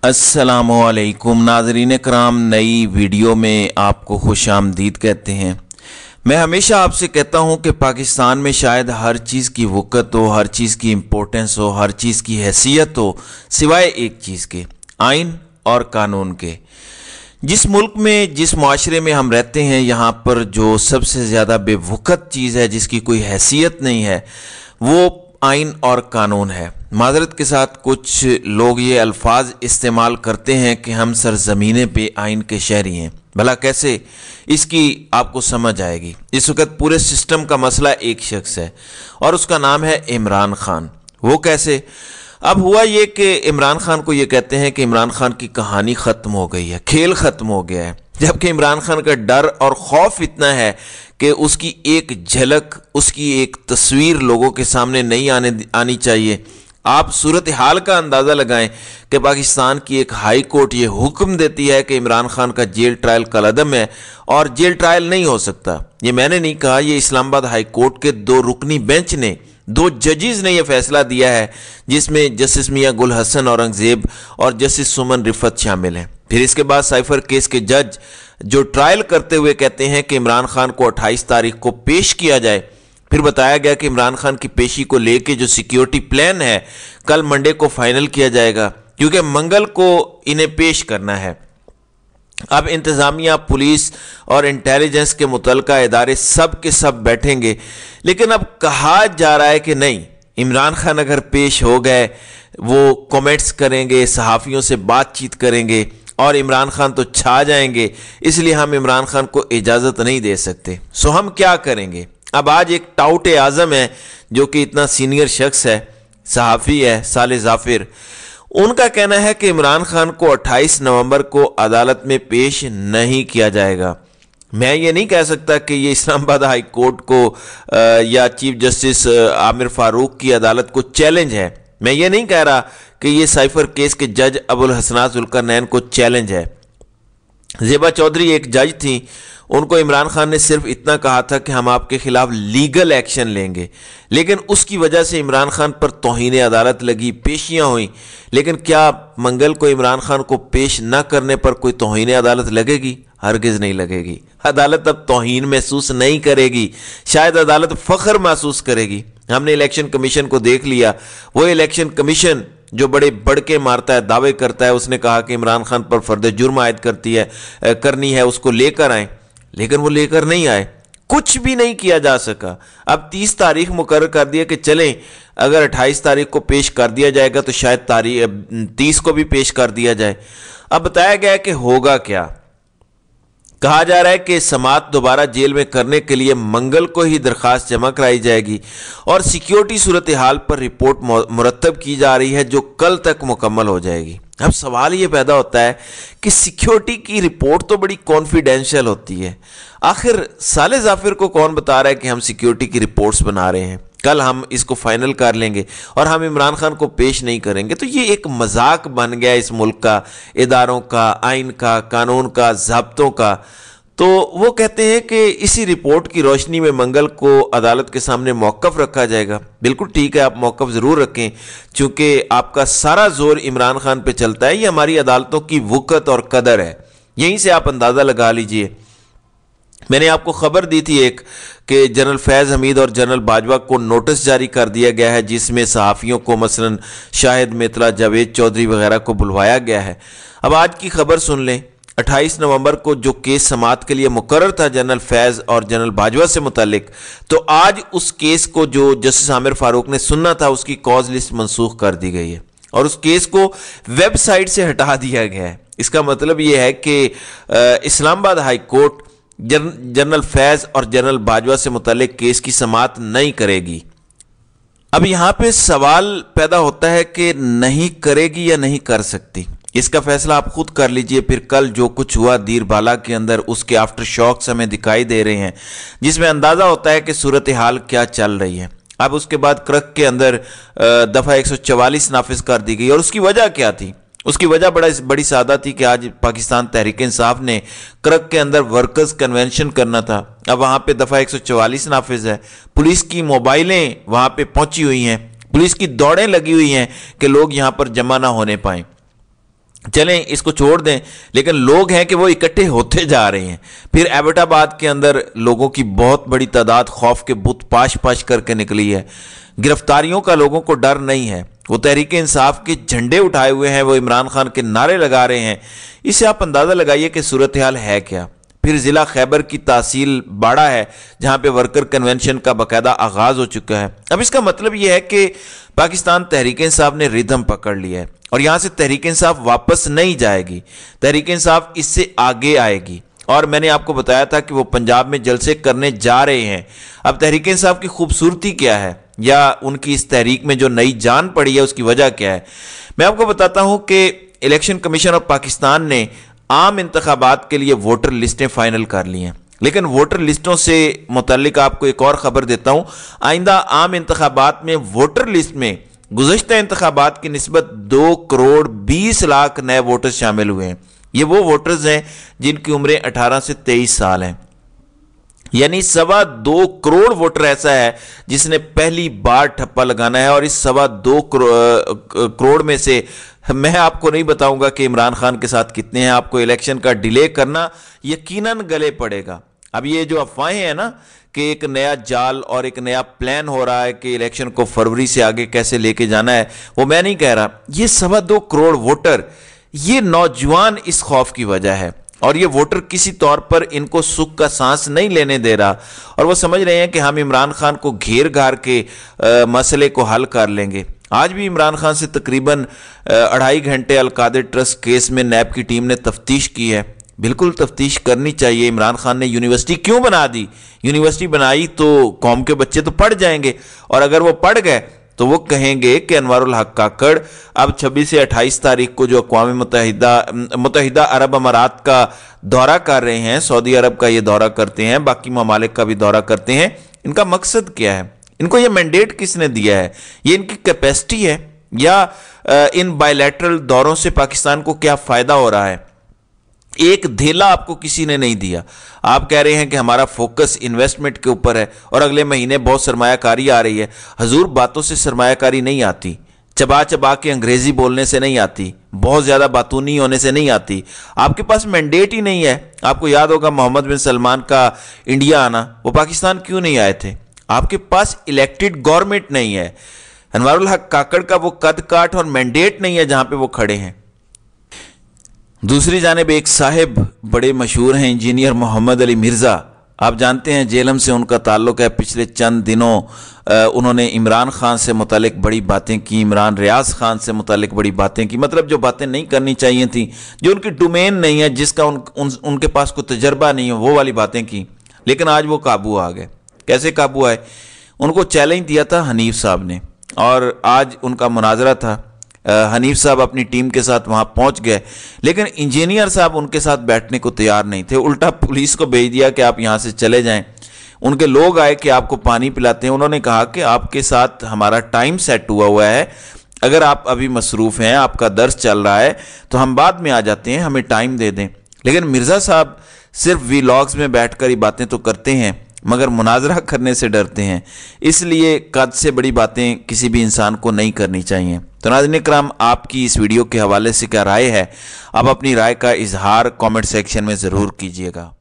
अस्सलामु अलैकुम नाज़रीन कराम, नई वीडियो में आपको खुश आमदीद कहते हैं। मैं हमेशा आपसे कहता हूं कि पाकिस्तान में शायद हर चीज़ की वक़्त हो, हर चीज़ की इम्पोर्टेंस हो, हर चीज़ की हैसियत हो, सिवाय एक चीज़ के, आइन और कानून के। जिस मुल्क में, जिस माशरे में हम रहते हैं, यहाँ पर जो सबसे ज़्यादा बेवक़्त चीज़ है, जिसकी कोई हैसियत नहीं है, वो आइन और कानून है। माज़रत के साथ कुछ लोग ये अल्फाज इस्तेमाल करते हैं कि हम सरज़मीने पे आइन के शहरी हैं। भला कैसे, इसकी आपको समझ आएगी। इस वक्त पूरे सिस्टम का मसला एक शख्स है और उसका नाम है इमरान खान। वो कैसे? अब हुआ ये कि इमरान खान को ये कहते हैं कि इमरान खान की कहानी ख़त्म हो गई है, खेल ख़त्म हो गया है, जबकि इमरान खान का डर और खौफ इतना है कि उसकी एक झलक, उसकी एक तस्वीर लोगों के सामने नहीं आनी चाहिए। आप सूरत हाल का अंदाज़ा लगाएं कि पाकिस्तान की एक हाई कोर्ट ये हुक्म देती है कि इमरान खान का जेल ट्रायल कलअदम है और जेल ट्रायल नहीं हो सकता। ये मैंने नहीं कहा, ये इस्लामाबाद हाई कोर्ट के 2 रुकनी बेंच ने, 2 जजेस ने यह फैसला दिया है, जिसमें जस्टिस मियां गुल हसन औरंगजेब और जस्टिस सुमन रिफत शामिल हैं। फिर इसके बाद साइफर केस के जज जो ट्रायल करते हुए कहते हैं कि इमरान खान को 28 तारीख को पेश किया जाए। फिर बताया गया कि इमरान खान की पेशी को लेके जो सिक्योरिटी प्लान है, कल मंडे को फाइनल किया जाएगा, क्योंकि मंगल को इन्हें पेश करना है। अब इंतज़ामिया, पुलिस और इंटेलिजेंस के मुतल्लिका इदारे सब के सब बैठेंगे, लेकिन अब कहा जा रहा है कि नहीं, इमरान खान अगर पेश हो गए, वो कमेंट्स करेंगे, सहाफ़ियों से बातचीत करेंगे और इमरान खान तो छा जाएंगे, इसलिए हम इमरान खान को इजाज़त नहीं दे सकते। सो हम क्या करेंगे? अब आज एक टाउट आज़म है जो कि इतना सीनियर शख्स है, सहाफ़ी है, साले जाफिर, उनका कहना है कि इमरान खान को 28 नवंबर को अदालत में पेश नहीं किया जाएगा। मैं ये नहीं कह सकता कि ये इस्लामाबाद हाई कोर्ट को या चीफ जस्टिस आमिर फारूक की अदालत को चैलेंज है। मैं ये नहीं कह रहा कि ये साइफर केस के जज अबुल हसनात जुल्करनैन को चैलेंज है। ज़ेबा चौधरी एक जज थी, उनको इमरान खान ने सिर्फ इतना कहा था कि हम आपके खिलाफ लीगल एक्शन लेंगे, लेकिन उसकी वजह से इमरान खान पर तौहीन अदालत लगी, पेशियां हुई। लेकिन क्या मंगल को इमरान खान को पेश न करने पर कोई तौहीन अदालत लगेगी? हरगिज़ नहीं लगेगी। अदालत अब तौहीन महसूस नहीं करेगी, शायद अदालत फ़ख्र महसूस करेगी। हमने इलेक्शन कमीशन को देख लिया, वो इलेक्शन कमीशन जो बड़े बड़के मारता है, दावे करता है, उसने कहा कि इमरान खान पर फर्द जुर्म आयद करनी है, उसको लेकर आए, लेकिन वो लेकर नहीं आए, कुछ भी नहीं किया जा सका। अब 30 तारीख मुकर्रर कर दिया कि चलें, अगर 28 तारीख को पेश कर दिया जाएगा तो शायद 30 को भी पेश कर दिया जाए। अब बताया गया है कि होगा क्या। कहा जा रहा है कि समात दोबारा जेल में करने के लिए मंगल को ही दरखास्त जमा कराई जाएगी और सिक्योरिटी सूरत हाल पर रिपोर्ट मुरतब की जा रही है, जो कल तक मुकम्मल हो जाएगी। अब सवाल ये पैदा होता है कि सिक्योरिटी की रिपोर्ट तो बड़ी कॉन्फिडेंशियल होती है, आखिर साले जाफिर को कौन बता रहा है कि हम सिक्योरिटी की रिपोर्ट्स बना रहे हैं, कल हम इसको फाइनल कर लेंगे और हम इमरान खान को पेश नहीं करेंगे? तो ये एक मजाक बन गया इस मुल्क का, इदारों का, आइन का, कानून का, ज़ाब्तों का। तो वो कहते हैं कि इसी रिपोर्ट की रोशनी में मंगल को अदालत के सामने मौक़िफ़ रखा जाएगा। बिल्कुल ठीक है, आप मौक़िफ़ ज़रूर रखें, चूँकि आपका सारा जोर इमरान खान पे चलता है। ये हमारी अदालतों की वक़्त और कदर है, यहीं से आप अंदाज़ा लगा लीजिए। मैंने आपको खबर दी थी एक कि जनरल फैज़ हमीद और जनरल बाजवा को नोटिस जारी कर दिया गया है, जिसमें सहाफ़ियों को मसलन शाहिद मित्तला, जावेद चौधरी वगैरह को बुलवाया गया है। अब आज की खबर सुन लें। 28 नवंबर को जो केस समात के लिए मुकर्रर था जनरल फैज़ और जनरल बाजवा से मुतालिक, तो आज उस केस को जो जस्टिस आमिर फारूक ने सुनना था, उसकी कॉज लिस्ट मनसूख कर दी गई है और उस केस को वेबसाइट से हटा दिया गया है। इसका मतलब ये है कि इस्लामाबाद हाई कोर्ट जनरल फैज़ और जनरल बाजवा से मुतालिक केस की समात नहीं करेगी। अब यहाँ पे सवाल पैदा होता है कि नहीं करेगी या नहीं कर सकती। इसका फैसला आप खुद कर लीजिए। फिर कल जो कुछ हुआ दीर बाला के अंदर, उसके आफ्टर शॉक्स हमें दिखाई दे रहे हैं, जिसमें अंदाज़ा होता है कि सूरत हाल क्या चल रही है। अब उसके बाद क्रक के अंदर दफ़ा 144 नाफिज कर दी गई और उसकी वजह क्या थी? उसकी वजह बड़ी सादा थी कि आज पाकिस्तान तहरीक इंसाफ ने क्रक के अंदर वर्कर्स कन्वेंशन करना था। अब वहाँ पे दफ़ा 144 नाफिज है, पुलिस की मोबाइलें वहाँ पे पहुँची हुई हैं, पुलिस की दौड़ें लगी हुई हैं कि लोग यहाँ पर जमा ना होने पाएँ। चलें इसको छोड़ दें, लेकिन लोग हैं कि वो इकट्ठे होते जा रहे हैं। फिर एबटाबाद के अंदर लोगों की बहुत बड़ी तादाद खौफ के बुत पाश पाश करके निकली है। गिरफ्तारियों का लोगों को डर नहीं है, वो तहरीक इंसाफ के झंडे उठाए हुए हैं, वो इमरान खान के नारे लगा रहे हैं। इससे आप अंदाज़ा लगाइए कि सूरत हाल है क्या। फिर ज़िला खैबर की तहसील बाड़ा है जहाँ पे वर्कर कन्वेंशन का बाकायदा आगाज़ हो चुका है। अब इसका मतलब यह है कि पाकिस्तान तहरीक इंसाफ ने रिदम पकड़ लिया है और यहाँ से तहरीक इंसाफ वापस नहीं जाएगी, तहरीक इंसाफ इससे आगे आएगी। और मैंने आपको बताया था कि वो पंजाब में जलसे करने जा रहे हैं। अब तहरीक इंसाफ की खूबसूरती क्या है या उनकी इस तहरीक में जो नई जान पड़ी है उसकी वजह क्या है, मैं आपको बताता हूँ कि इलेक्शन कमीशन ऑफ पाकिस्तान ने आम इंतखाबात के लिए वोटर लिस्टें फाइनल कर ली हैं। लेकिन वोटर लिस्टों से मुतल्लिक आपको एक और ख़बर देता हूँ, आइंदा आम इंतखाबात में वोटर लिस्ट में गुज़श्ता इंतखाबात की निस्बत 2 करोड़ 20 लाख नए वोटर्स शामिल हुए हैं। ये वो वोटर्स हैं जिनकी उम्रें 18 से 23 साल हैं, यानी 2.25 करोड़ वोटर ऐसा है जिसने पहली बार ठप्पा लगाना है। और इस 2.25 करोड़ में से मैं आपको नहीं बताऊंगा कि इमरान खान के साथ कितने हैं, आपको इलेक्शन का डिले करना यकीनन गले पड़ेगा। अब ये जो अफवाहें हैं ना कि एक नया जाल और एक नया प्लान हो रहा है कि इलेक्शन को फरवरी से आगे कैसे लेके जाना है, वो मैं नहीं कह रहा। ये 2.25 करोड़ वोटर, ये नौजवान इस खौफ की वजह है और ये वोटर किसी तौर पर इनको सुख का सांस नहीं लेने दे रहा और वो समझ रहे हैं कि हम इमरान खान को घेर घार के मसले को हल कर लेंगे। आज भी इमरान खान से तकरीबन 2.5 घंटे अलकादिर ट्रस्ट केस में नैब की टीम ने तफ्तीश की है। बिल्कुल तफ्तीश करनी चाहिए। इमरान खान ने यूनिवर्सिटी क्यों बना दी? यूनिवर्सिटी बनाई तो कौम के बच्चे तो पढ़ जाएंगे और अगर वो पढ़ गए तो वो कहेंगे कि अनवारुल हक काकड़ अब 26 से 28 तारीख को जो अक़वाम मुत्तहिदा अरब अमारात का दौरा कर रहे हैं, सऊदी अरब का ये दौरा करते हैं, बाकी ममालिक का भी दौरा करते हैं। इनका मकसद क्या है? इनको ये मैंडेट किसने दिया है? ये इनकी कैपेसिटी है या इन बायलैटरल दौरों से पाकिस्तान को क्या फ़ायदा हो रहा है? एक धेला आपको किसी ने नहीं दिया। आप कह रहे हैं कि हमारा फोकस इन्वेस्टमेंट के ऊपर है और अगले महीने बहुत सरमायाकारी आ रही है। हजूर, बातों से सरमायाकारी नहीं आती, चबा चबा के अंग्रेजी बोलने से नहीं आती, बहुत ज़्यादा बातूनी होने से नहीं आती। आपके पास मैंडेट ही नहीं है। आपको याद होगा मोहम्मद बिन सलमान का इंडिया आना, वो पाकिस्तान क्यों नहीं आए थे? आपके पास इलेक्टेड गवर्नमेंट नहीं है। अनवारुल हक काकड़ का वो कद काठ और मैंडेट नहीं है जहां पे वो खड़े हैं। दूसरी जानिब एक साहिब बड़े मशहूर हैं, इंजीनियर मोहम्मद अली मिर्ज़ा। आप जानते हैं जेलम से उनका ताल्लुक़ है। पिछले चंद दिनों उन्होंने इमरान खान से मुतालिक बड़ी बातें की, इमरान रियाज खान से मुतालिक बड़ी बातें की, मतलब जो बातें नहीं करनी चाहिए थी, जो उनकी डोमेन नहीं है, जिसका उनके पास कोई तजर्बा नहीं है, वो वाली बातें की। लेकिन आज वो काबू आ गए। कैसे काबू आए? उनको चैलेंज दिया था हनीफ साहब ने और आज उनका मुनाजरा था। हनीफ साहब अपनी टीम के साथ वहां पहुंच गए, लेकिन इंजीनियर साहब उनके साथ बैठने को तैयार नहीं थे। उल्टा पुलिस को भेज दिया कि आप यहां से चले जाएं। उनके लोग आए कि आपको पानी पिलाते हैं। उन्होंने कहा कि आपके साथ हमारा टाइम सेट हुआ है, अगर आप अभी मसरूफ़ हैं, आपका दर्स चल रहा है, तो हम बाद में आ जाते हैं, हमें टाइम दे दें। लेकिन मिर्ज़ा साहब सिर्फ वीलॉग्स में बैठकर ही बातें तो करते हैं मगर मुनाजरा करने से डरते हैं। इसलिए कद से बड़ी बातें किसी भी इंसान को नहीं करनी चाहिए। तो नाज़रीन इकराम, आपकी इस वीडियो के हवाले से क्या राय है? आप अपनी राय का इजहार कमेंट सेक्शन में ज़रूर कीजिएगा।